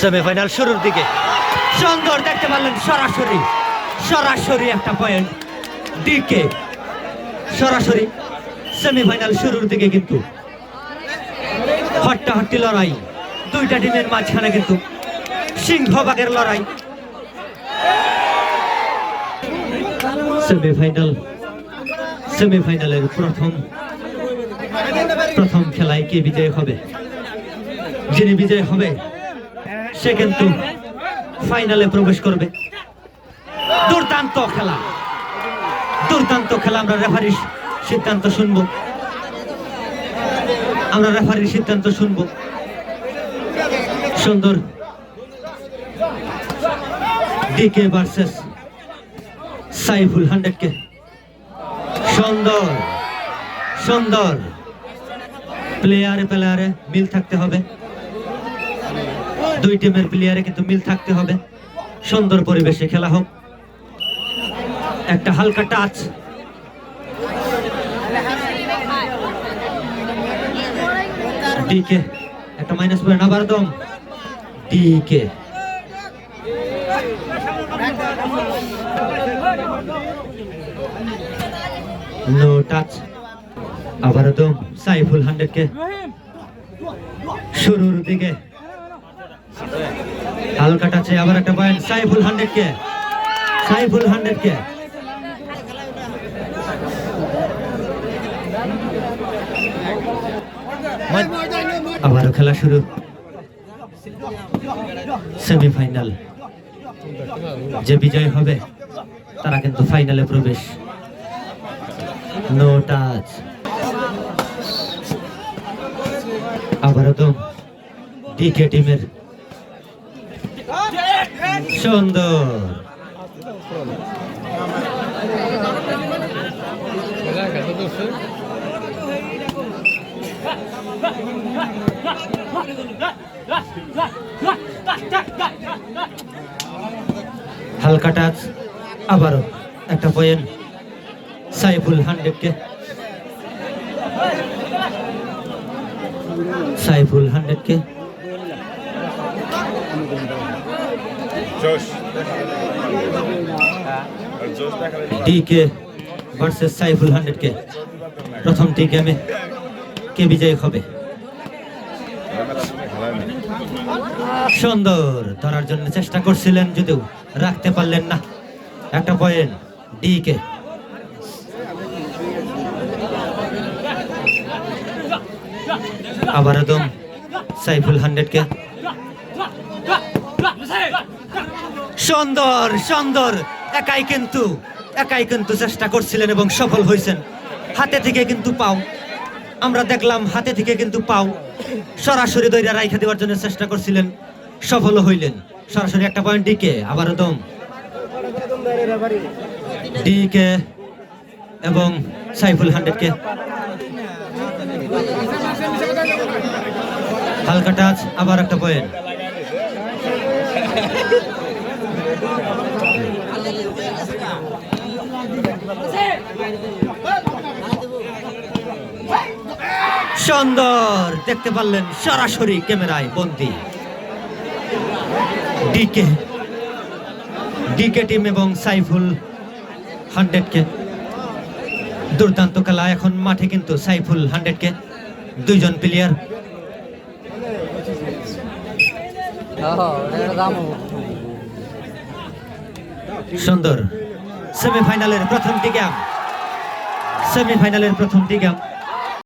Semifinal শুরুর দিকে সুন্দর দেখতে পারলেন, সরাসরি সরাসরি একটা পয়েন্ট ডিকে। সরাসরি সেমিফাইনাল শুরুর দিকে কিন্তু হট্টাহট্টি লড়াই, দুইটা টিমের মাঝখানে কিন্তু সিংহভাগের লড়াই। সেমিফাইনালের প্রথম খেলায় কে বিজয় হবে? যিনি বিজয় হবে সে কিন্তু ফাইনালে প্রবেশ করবে। দুর্দান্ত খেলা, দুর্দান্ত খেলা। আমরা রেফারির সিদ্ধান্ত শুনবো। সুন্দর ডিকে ভার্সেস সাইফুল 100K। সুন্দর সুন্দর প্লেয়ারে মিল থাকতে হবে, দুই টিমের প্লেয়ারে কিন্তু মিল থাকতে হবে। সুন্দর পরিবেশে খেলা হোক। একটা হালকা টাচ, ডিকে একটা মাইনাস পয়েন্ট, আবার দম ডিকে। নো টাচ, আবার দম সাইফুল 100K। শুরুর দিকে হালকা টাচে আবার একটা পয়েন্ট, সাইফুল 100K। আবারও খেলা শুরু। সেমিফাইনাল, যে বিজয় হবে তারা কিন্তু ফাইনালে প্রবেশ। নো টাচ, আবারও তো ডিকে টিমের। সুন্দর হালকা টাচ, আবারও একটা point Saiful 100K। DK versus Saiful 100K। প্রথমটি গেমে কে বিজয়ী হবে? সুন্দর ধরার জন্য চেষ্টা করছিলেন, যদিও রাখতে পারলেন না। একটা পয়েন্ট ডিকে। আবার একদম সাইফুল 100K। সুন্দর সুন্দর, একাই কিন্তু চেষ্টা করছিলেন এবং সফল হয়েছেন। হাতে থেকে কিন্তু পাও, আমরা দেখলাম হাতে থেকে কিন্তু পাও সরাসরি দইরা রাইখা দেওয়ার জন্য চেষ্টা করছিলেন, সফল হইলেন। সরাসরি একটা পয়েন্ট ডিকে। আবার দম ডিকে এবং সাইফুল 100K। হালকা টাচ, আবার একটা পয়েন্ট। সুন্দর দেখতে পারলেন, সরাসরি ক্যামেরায় বন্দী ডিকে টিম এবং সাইফুল 100K। দুর্দান্ত খেলা। এখন মাঠে কিন্তু সাইফুল 100K দুইজন প্লেয়ার। সুন্দর সেমিফাইনালের প্রথমটি গেম।